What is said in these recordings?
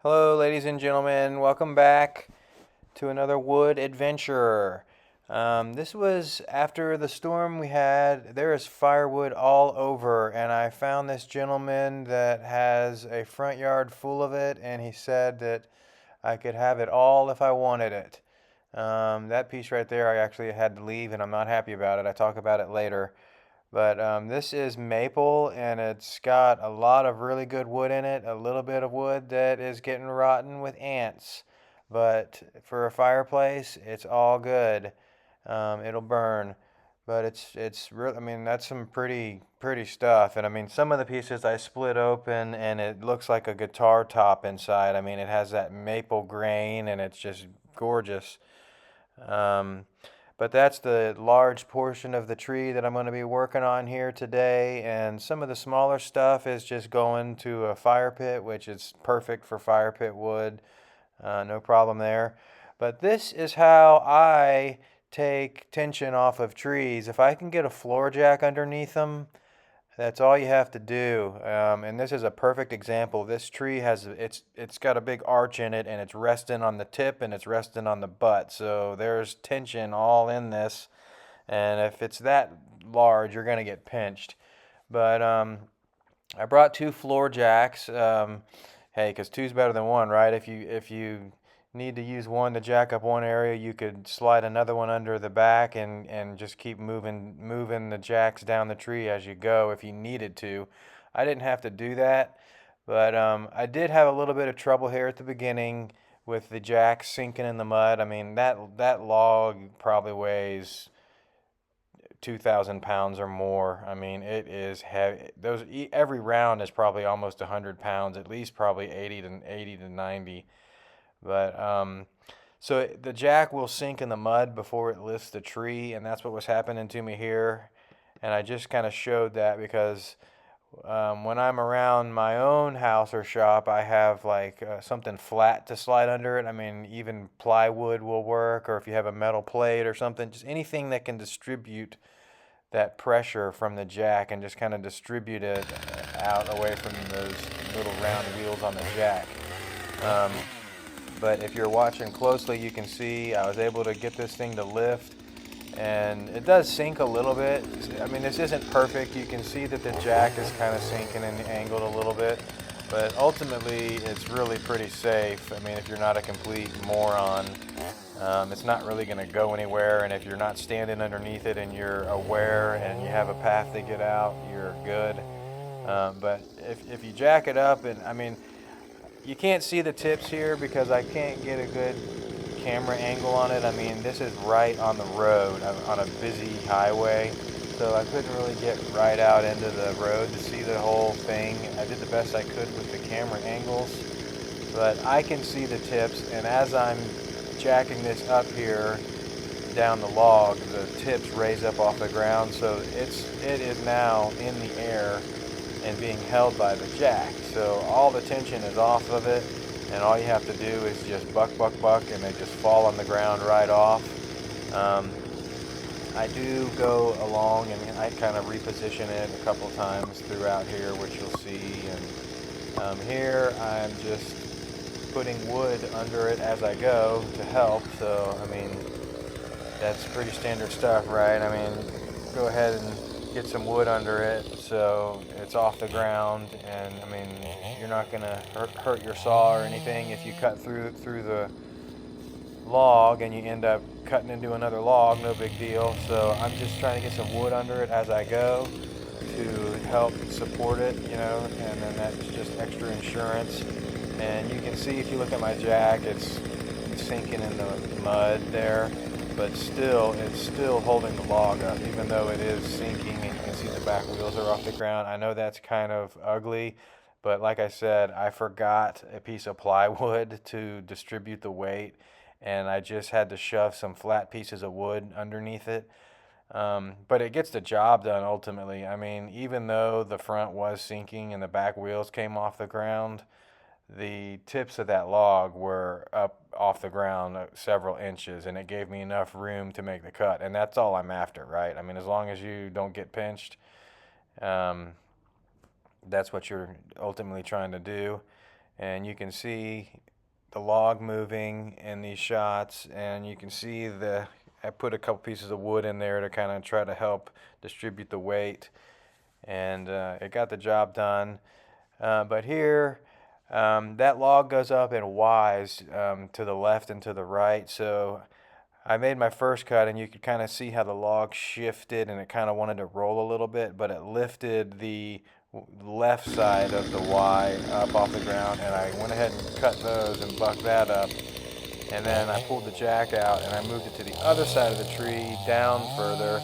Hello, ladies and gentlemen. Welcome back to another wood adventure. This was after the storm we had. There is firewood all over, and I found this gentleman that has a front yard full of it, and he said that I could have it all if I wanted it. That piece right there, I actually had to leave, and I'm not happy about it. I talk about it later. But this is maple, and it's got a lot of really good wood in it, a little bit of wood that is getting rotten with ants. But for a fireplace, it's all good. It'll burn. But it's real. I mean, that's some pretty stuff. And I mean, some of the pieces I split open, and it looks like a guitar top inside. I mean, it has that maple grain, and it's just gorgeous. Um, but that's the large portion of the tree that I'm going to be working on here today. And some of the smaller stuff is just going to a fire pit, which is perfect for fire pit wood. No problem there. But this is how I take tension off of trees. If I can get a floor jack underneath them, that's all you have to do. And this is a perfect example. This tree has it's got a big arch in it, and it's resting on the tip and it's resting on the butt. So there's tension all in this, and if it's that large, you're gonna get pinched. But I brought two floor jacks. Hey, because two's better than one, right? If you need to use one to jack up one area, you could slide another one under the back and just keep moving the jacks down the tree as you go if you needed to. I didn't have to do that, but I did have a little bit of trouble here at the beginning with the jacks sinking in the mud. I mean that log probably weighs 2,000 pounds or more. I mean, it is heavy. Every round is probably almost 100 pounds, at least probably 80 to 90. But so the jack will sink in the mud before it lifts the tree, and that's what was happening to me here. And I just kind of showed that because when I'm around my own house or shop, I have like something flat to slide under it. I mean, even plywood will work, or if you have a metal plate or something, just anything that can distribute that pressure from the jack and just kind of distribute it out away from those little round wheels on the jack. Um, but if you're watching closely, you can see I was able to get this thing to lift, and it does sink a little bit. I mean, this isn't perfect. You can see that the jack is kind of sinking and angled a little bit, but ultimately it's really pretty safe. I mean, if you're not a complete moron, it's not really going to go anywhere, and if you're not standing underneath it and you're aware and you have a path to get out, you're good. But if you jack it up, and I mean, you can't see the tips here because I can't get a good camera angle on it. I mean, this is right on the road, on a busy highway, so I couldn't really get right out into the road to see the whole thing. I did the best I could with the camera angles, but I can see the tips, and as I'm jacking this up here down the log, the tips raise up off the ground, so it is now in the air and being held by the jack. So all the tension is off of it, and all you have to do is just buck, buck, buck, and they just fall on the ground right off. I do go along and I kind of reposition it a couple times throughout here, which you'll see. And here I'm just putting wood under it as I go to help. So, I mean, that's pretty standard stuff, right? I mean, go ahead and get some wood under it so it's off the ground, and I mean, you're not going to hurt your saw or anything if you cut through the log and you end up cutting into another log, no big deal. So I'm just trying to get some wood under it as I go to help support it, and then that's just extra insurance. And you can see if you look at my jack, it's sinking in the mud there, but still, it's still holding the log up, even though it is sinking, and you can see the back wheels are off the ground. I know that's kind of ugly, but like I said, I forgot a piece of plywood to distribute the weight, and I just had to shove some flat pieces of wood underneath it. But it gets the job done ultimately. I mean, even though the front was sinking and the back wheels came off the ground, the tips of that log were up off the ground several inches, and it gave me enough room to make the cut. And that's all I'm after, right? I mean, as long as you don't get pinched, um, that's what you're ultimately trying to do. and you can see the log moving in these shots, and you can see I put a couple pieces of wood in there to kind of try to help distribute the weight, and it got the job done. But here, that log goes up in Ys to the left and to the right. So I made my first cut, and you could kind of see how the log shifted, and it kind of wanted to roll a little bit, but it lifted the left side of the Y up off the ground, and I went ahead and cut those and bucked that up. And then I pulled the jack out, and I moved it to the other side of the tree, down further,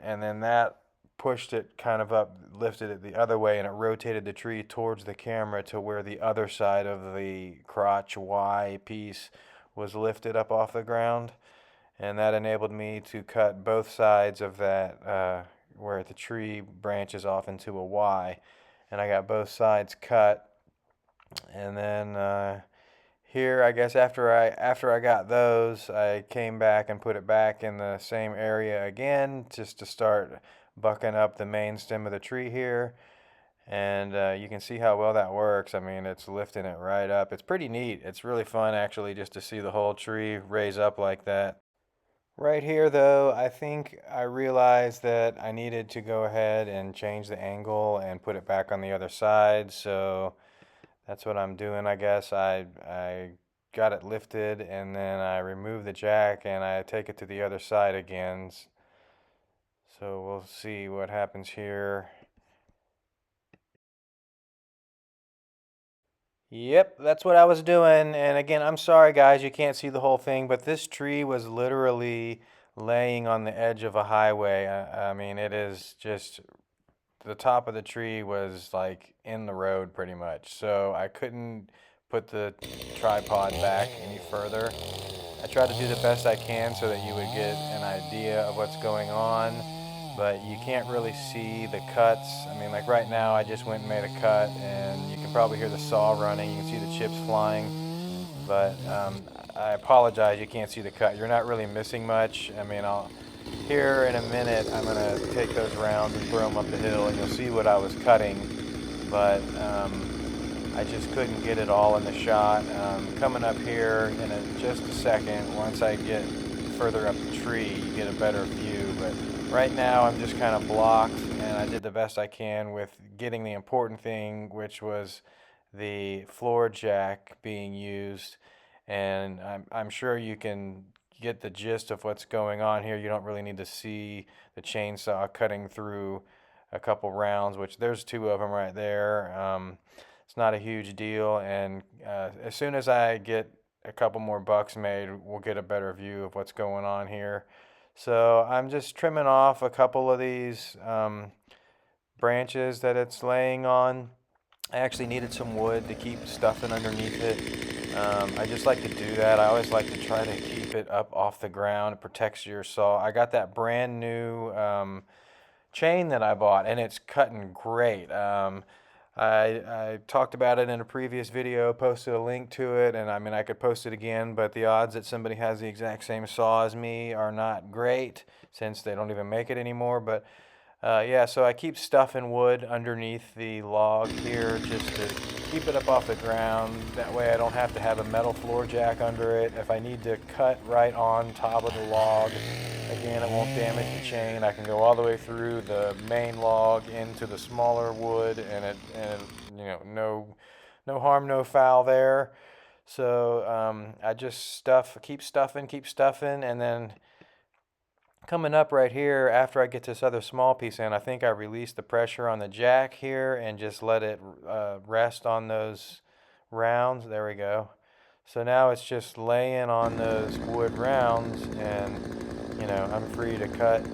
and then that pushed it kind of up, lifted it the other way, and it rotated the tree towards the camera to where the other side of the crotch Y piece was lifted up off the ground. And that enabled me to cut both sides of that where the tree branches off into a Y. And I got both sides cut. And then here, I guess after I got those, I came back and put it back in the same area again, just to start bucking up the main stem of the tree here. And you can see how well that works. I mean, it's lifting it right up. It's pretty neat. It's really fun, actually, just to see the whole tree raise up like that. Right here, though, I think I realized that I needed to go ahead and change the angle and put it back on the other side. So that's what I'm doing, I guess. I got it lifted, and then I remove the jack, and I take it to the other side again. So we'll see what happens here. Yep, that's what I was doing. And again, I'm sorry guys, you can't see the whole thing, but this tree was literally laying on the edge of a highway. I mean, it is just, the top of the tree was like in the road pretty much. So I couldn't put the tripod back any further. I tried to do the best I can so that you would get an idea of what's going on, but you can't really see the cuts. I mean, like right now, I just went and made a cut, and you can probably hear the saw running. You can see the chips flying, but I apologize, you can't see the cut. You're not really missing much. I mean, here in a minute, I'm gonna take those rounds and throw them up the hill, and you'll see what I was cutting, but I just couldn't get it all in the shot. Coming up here in just a second, once I get further up the tree, you get a better view. But right now, I'm just kind of blocked, and I did the best I can with getting the important thing, which was the floor jack being used. And I'm sure you can get the gist of what's going on here. You don't really need to see the chainsaw cutting through a couple rounds, which there's two of them right there. It's not a huge deal, and as soon as I get a couple more bucks made, we'll get a better view of what's going on here. So I'm just trimming off a couple of these branches that it's laying on. I actually needed some wood to keep stuffing underneath it. I just like to do that. I always like to try to keep it up off the ground. It protects your saw. I got that brand new chain that I bought, and it's cutting great. I talked about it in a previous video, posted a link to it, and I mean, I could post it again, but the odds that somebody has the exact same saw as me are not great, since they don't even make it anymore. But yeah, so I keep stuffing wood underneath the log here just to keep it up off the ground. That way I don't have to have a metal floor jack under it. If I need to cut right on top of the log, again, it won't damage the chain. I can go all the way through the main log into the smaller wood, and you know, no harm, no foul there. So I just keep stuffing, and then coming up right here, after I get this other small piece in, I think I released the pressure on the jack here and just let it rest on those rounds. There we go. So now it's just laying on those wood rounds, and you know, I'm free to cut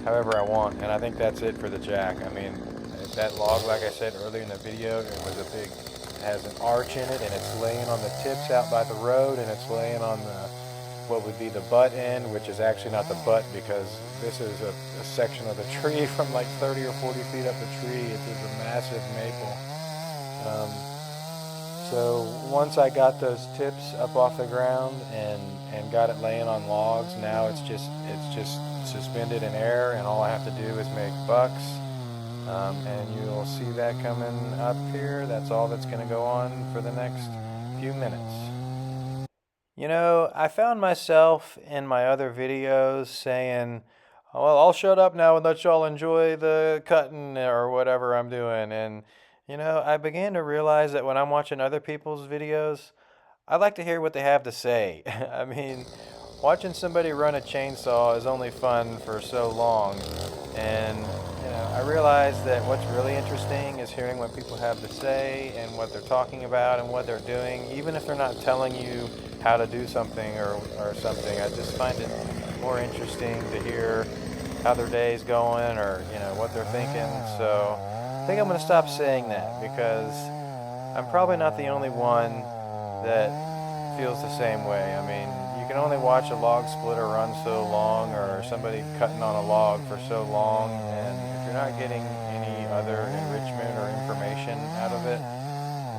however I want. And I think that's it for the jack. I mean, that log, like I said earlier in the video, it has an arch in it, and it's laying on the tips out by the road, and it's laying on what would be the butt end, which is actually not the butt, because this is a section of the tree from like 30 or 40 feet up the tree. It is a massive maple. So once I got those tips up off the ground and got it laying on logs, now it's just suspended in air, and all I have to do is make bucks And you'll see that coming up here. That's all that's going to go on for the next few minutes. You know, I found myself in my other videos saying, "Oh, well, I'll shut up now and let y'all enjoy the cutting or whatever I'm doing." And, you know, I began to realize that when I'm watching other people's videos, I like to hear what they have to say. I mean, watching somebody run a chainsaw is only fun for so long. And, you know, I realize that what's really interesting is hearing what people have to say and what they're talking about and what they're doing, even if they're not telling you how to do something or something. I just find it more interesting to hear how their day's going or, you know, what they're thinking. So I think I'm going to stop saying that because I'm probably not the only one that feels the same way. I mean, you can only watch a log splitter run so long or somebody cutting on a log for so long, and if you're not getting any other enrichment or information out of it,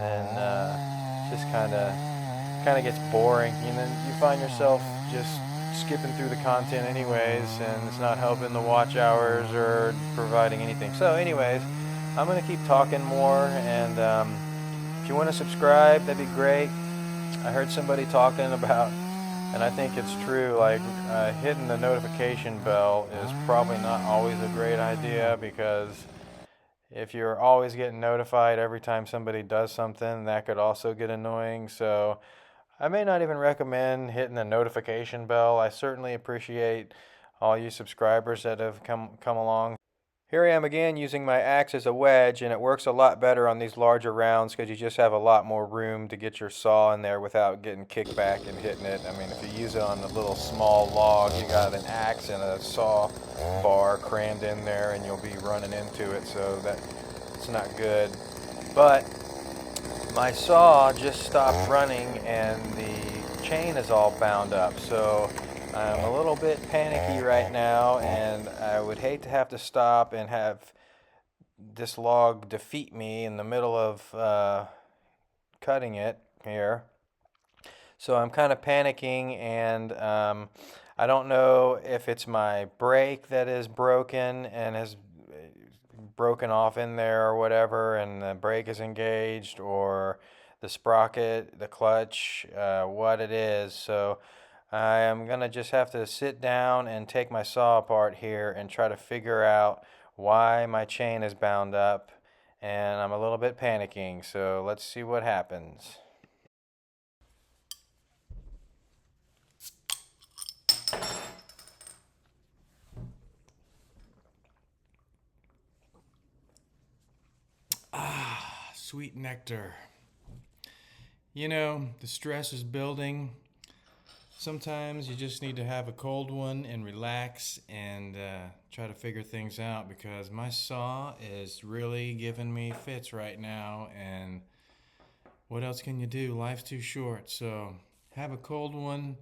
then it just kind of gets boring. And then you find yourself just skipping through the content anyways, and it's not helping the watch hours or providing anything. So anyways, I'm going to keep talking more, and if you want to subscribe, that'd be great. I heard somebody talking about, and I think it's true, like hitting the notification bell is probably not always a great idea, because if you're always getting notified every time somebody does something, that could also get annoying. So I may not even recommend hitting the notification bell. I certainly appreciate all you subscribers that have come along. Here I am again using my axe as a wedge, and it works a lot better on these larger rounds because you just have a lot more room to get your saw in there without getting kicked back and hitting it. I mean, if you use it on a little small log, you got an axe and a saw bar crammed in there and you'll be running into it, so it's not good. But my saw just stopped running and the chain is all bound up, so I'm a little bit panicky right now, and I would hate to have to stop and have this log defeat me in the middle of cutting it here. So I'm kind of panicking, and I don't know if it's my brake that is broken and has broken off in there or whatever, and the brake is engaged, or the sprocket, the clutch, what it is. So I am going to just have to sit down and take my saw apart here and try to figure out why my chain is bound up, and I'm a little bit panicking, so let's see what happens. Ah, sweet nectar. You know, the stress is building. Sometimes you just need to have a cold one and relax and try to figure things out, because my saw is really giving me fits right now, and what else can you do? Life's too short. So have a cold one,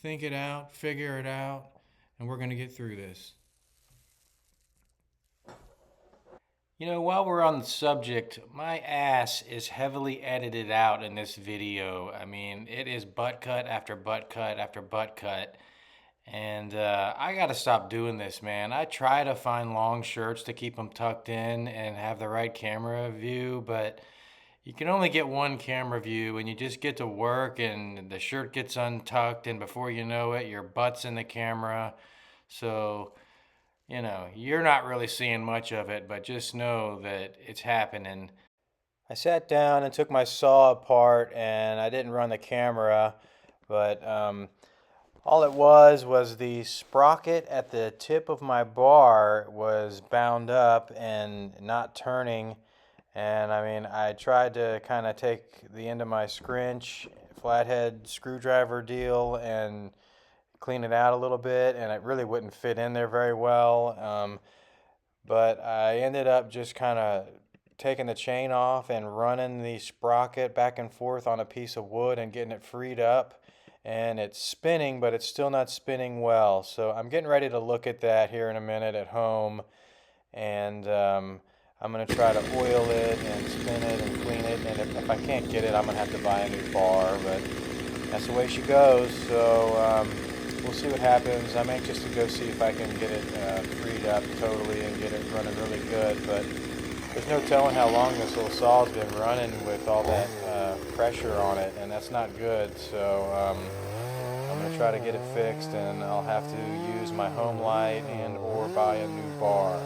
think it out, figure it out, and we're going to get through this. You know, while we're on the subject, my ass is heavily edited out in this video. I mean, it is butt cut after butt cut after butt cut. And I got to stop doing this, man. I try to find long shirts to keep them tucked in and have the right camera view, but you can only get one camera view, and you just get to work and the shirt gets untucked, and before you know it, your butt's in the camera. So, you know, you're not really seeing much of it, but just know that it's happening. I sat down and took my saw apart, and I didn't run the camera, but all it was the sprocket at the tip of my bar was bound up and not turning. And I mean, I tried to kind of take the end of my scrinch flathead screwdriver deal and clean it out a little bit, and it really wouldn't fit in there very well. But I ended up just kind of taking the chain off and running the sprocket back and forth on a piece of wood and getting it freed up. And it's spinning, but it's still not spinning well. So I'm getting ready to look at that here in a minute at home. And I'm going to try to oil it and spin it and clean it. And if I can't get it, I'm going to have to buy a new bar. But that's the way she goes. So we'll see what happens. I'm anxious to go see if I can get it freed up totally and get it running really good, but there's no telling how long this little saw's been running with all that pressure on it, and that's not good. So I'm going to try to get it fixed, and I'll have to use my home light and or buy a new bar.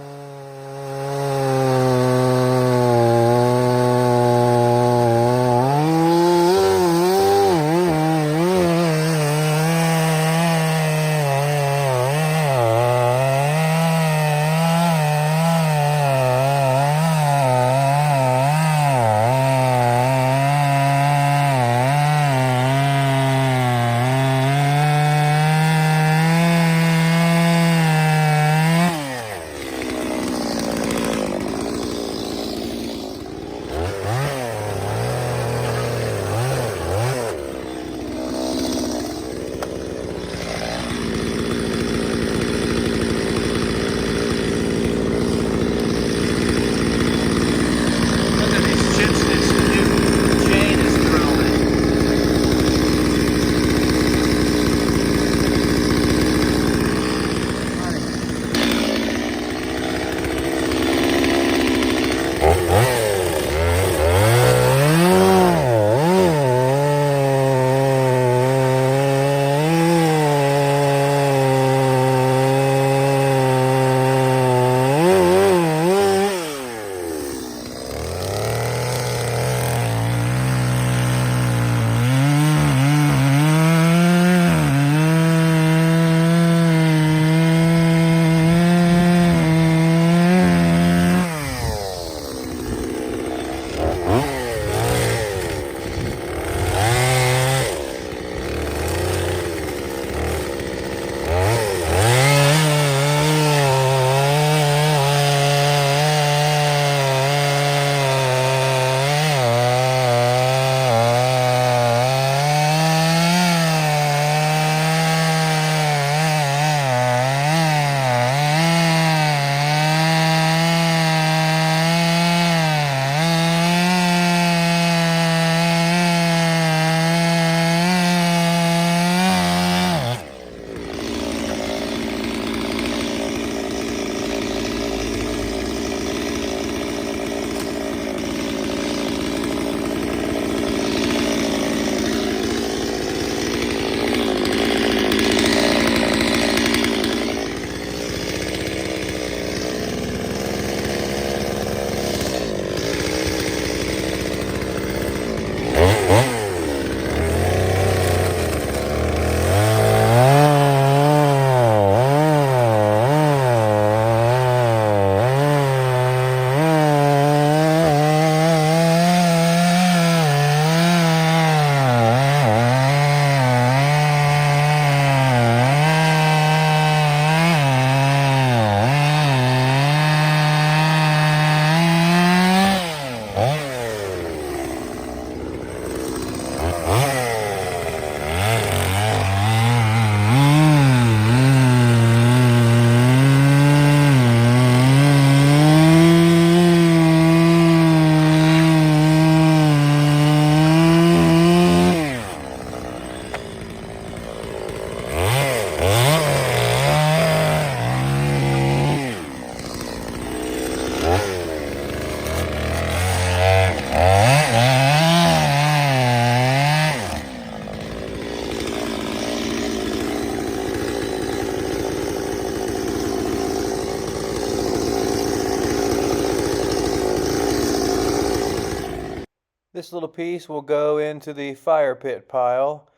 This little piece will go into the fire pit pile,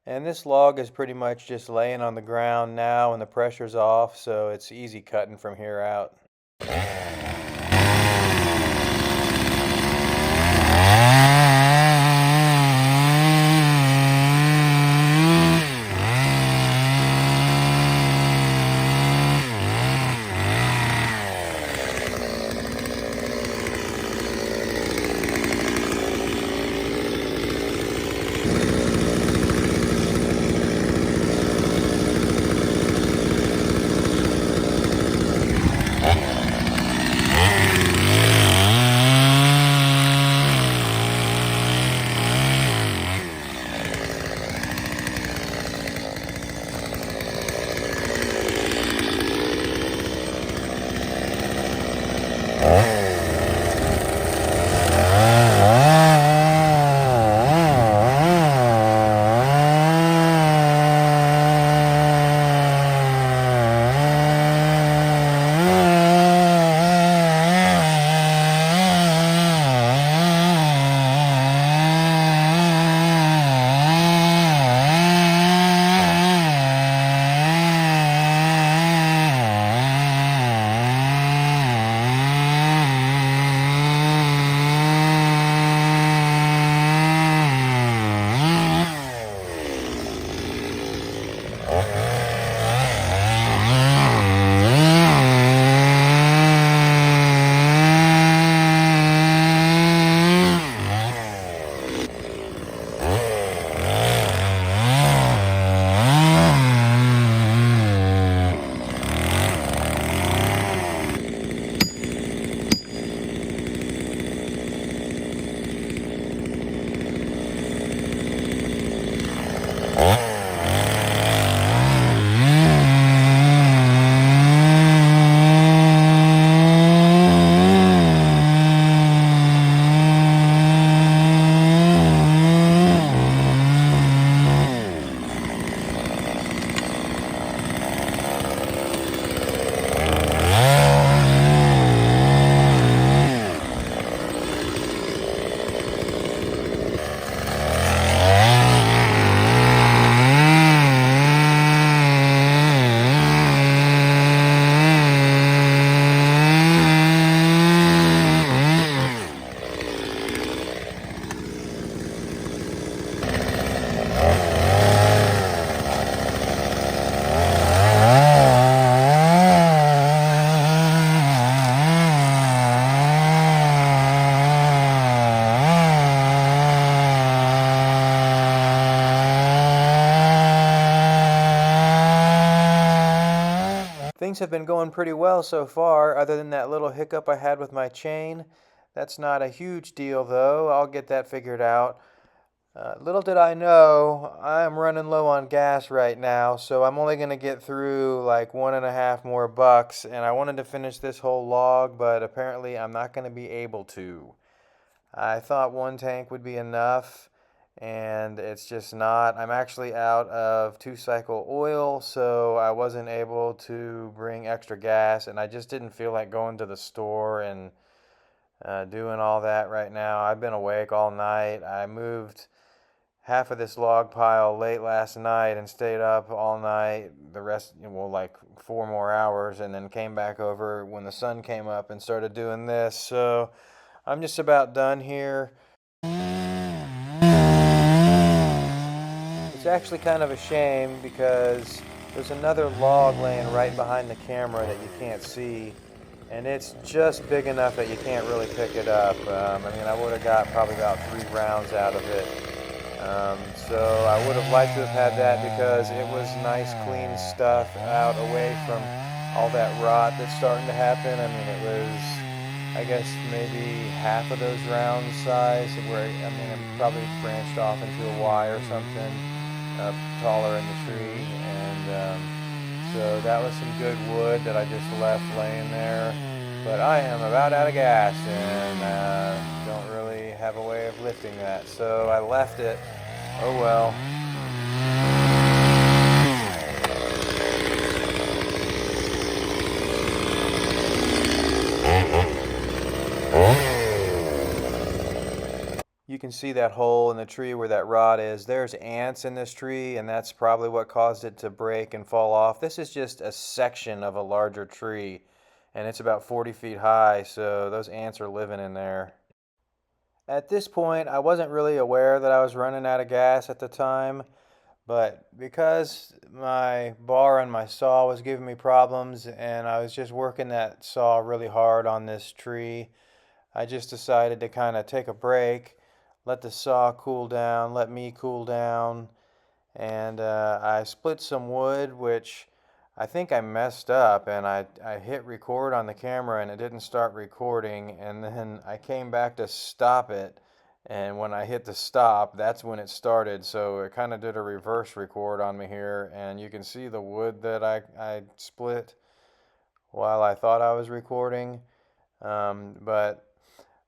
and this log is pretty much just laying on the ground now and the pressure's off, so it's easy cutting from here out. Things have been going pretty well so far, other than that little hiccup I had with my chain. That's not a huge deal though. I'll get that figured out. Little did I know, I'm running low on gas right now, so I'm only going to get through like 1.5 more bucks, and I wanted to finish this whole log, but apparently I'm not going to be able to. I thought one tank would be enough, and it's just not. I'm actually out of 2-cycle oil, so I wasn't able to bring extra gas, and I just didn't feel like going to the store and doing all that right now. I've been awake all night. I moved half of this log pile late last night and stayed up all night. The rest, well, like 4 more hours, and then came back over when the sun came up and started doing this. So I'm just about done here. It's actually kind of a shame because there's another log laying right behind the camera that you can't see, and it's just big enough that you can't really pick it up. I mean, I would have got probably about 3 rounds out of it. So I would have liked to have had that because it was nice, clean stuff out away from all that rot that's starting to happen. I mean, it was, I guess, maybe half of those rounds size, where, I mean, it probably branched off into a Y or something, taller in the tree. And so that was some good wood that I just left laying there. But I am about out of gas and don't really have a way of lifting that, so I left it. Oh well. You can see that hole in the tree where that rod is. There's ants in this tree, and that's probably what caused it to break and fall off. This is just a section of a larger tree, and it's about 40 feet high, so those ants are living in there. At this point, I wasn't really aware that I was running out of gas at the time, but because my bar on my saw was giving me problems and I was just working that saw really hard on this tree, I just decided to kind of take a break, let the saw cool down, let me cool down, and I split some wood, which I think I messed up, and I hit record on the camera and it didn't start recording, and then I came back to stop it, and when I hit the stop, that's when it started, so it kind of did a reverse record on me here, and you can see the wood that I split while I thought I was recording, but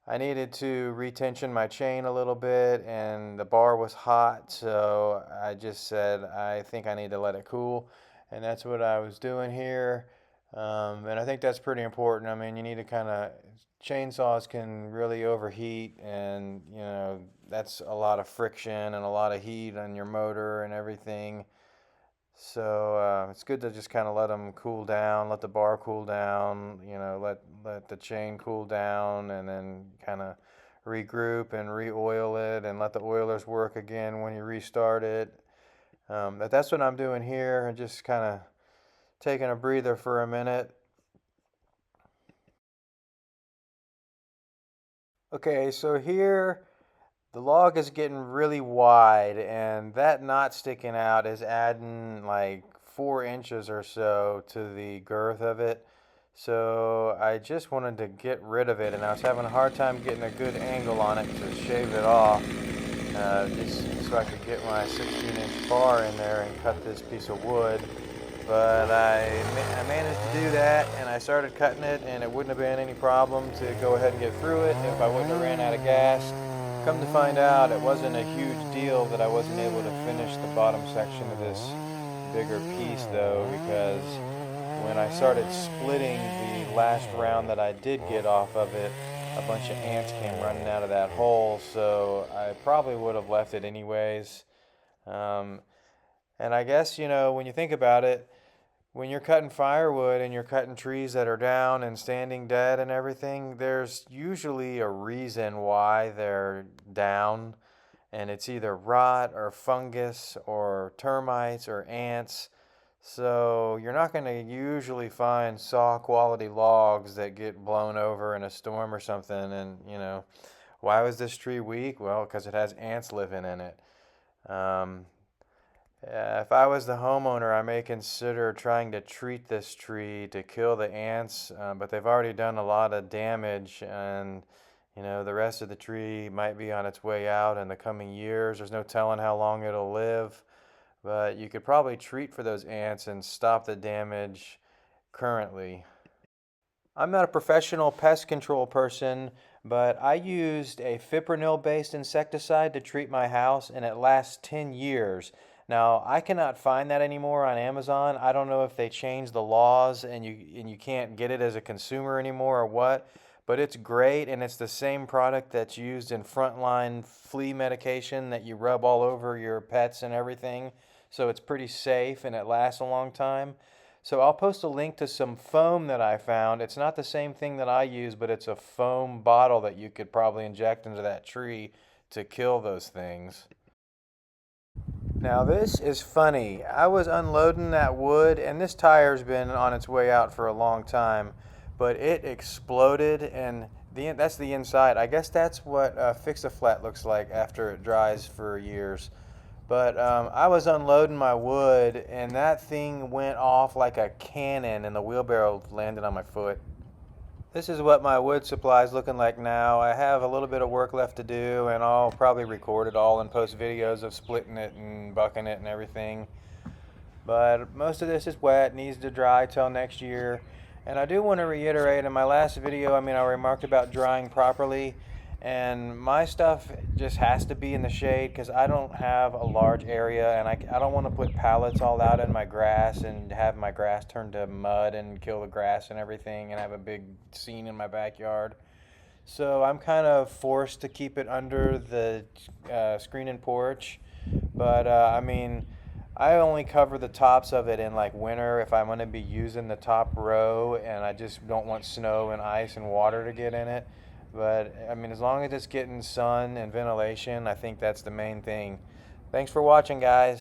I needed to retension my chain a little bit, and the bar was hot, so I just said I think I need to let it cool, and that's what I was doing here. And I think that's pretty important. I mean, you need to kind of, chainsaws can really overheat, and that's a lot of friction and a lot of heat on your motor and everything. So it's good to just kind of let them cool down, let the bar cool down, let the chain cool down, and then kind of regroup and re-oil it and let the oilers work again when you restart it. But that's what I'm doing here, and just kind of taking a breather for a minute. Okay, so here the log is getting really wide, and that knot sticking out is adding like 4 inches or so to the girth of it. So I just wanted to get rid of it, and I was having a hard time getting a good angle on it to shave it off, just so I could get my 16-inch bar in there and cut this piece of wood. But I managed to do that, and I started cutting it, and it wouldn't have been any problem to go ahead and get through it if I wouldn't have ran out of gas. Come to find out, it wasn't a huge deal that I wasn't able to finish the bottom section of this bigger piece, though, because when I started splitting the last round that I did get off of it, a bunch of ants came running out of that hole, so I probably would have left it anyways. And I guess, when you think about it, when you're cutting firewood and you're cutting trees that are down and standing dead and everything, there's usually a reason why they're down, and it's either rot or fungus or termites or ants. So you're not going to usually find saw quality logs that get blown over in a storm or something. And, why was this tree weak? Well, because it has ants living in it. If I was the homeowner, I may consider trying to treat this tree to kill the ants, but they've already done a lot of damage, and the rest of the tree might be on its way out in the coming years. There's no telling how long it'll live, but you could probably treat for those ants and stop the damage currently. I'm not a professional pest control person, but I used a fipronil-based insecticide to treat my house, and it lasts 10 years. Now, I cannot find that anymore on Amazon. I don't know if they changed the laws and you can't get it as a consumer anymore or what, but it's great, and it's the same product that's used in frontline flea medication that you rub all over your pets and everything. So it's pretty safe and it lasts a long time. So I'll post a link to some foam that I found. It's not the same thing that I use, but it's a foam bottle that you could probably inject into that tree to kill those things. Now this is funny. I was unloading that wood and this tire's been on its way out for a long time, but it exploded and that's the inside. I guess that's what Fix-A-Flat looks like after it dries for years. But I was unloading my wood and that thing went off like a cannon and the wheelbarrow landed on my foot. This is what my wood supply is looking like now. I have a little bit of work left to do and I'll probably record it all and post videos of splitting it and bucking it and everything. But most of this is wet, needs to dry till next year. And I do want to reiterate in my last video, I remarked about drying properly. And my stuff just has to be in the shade because I don't have a large area and I don't want to put pallets all out in my grass and have my grass turn to mud and kill the grass and everything and have a big scene in my backyard. So I'm kind of forced to keep it under the screen and porch. But I only cover the tops of it in like winter if I'm going to be using the top row and I just don't want snow and ice and water to get in it. But as long as it's getting sun and ventilation, I think that's the main thing. Thanks for watching, guys.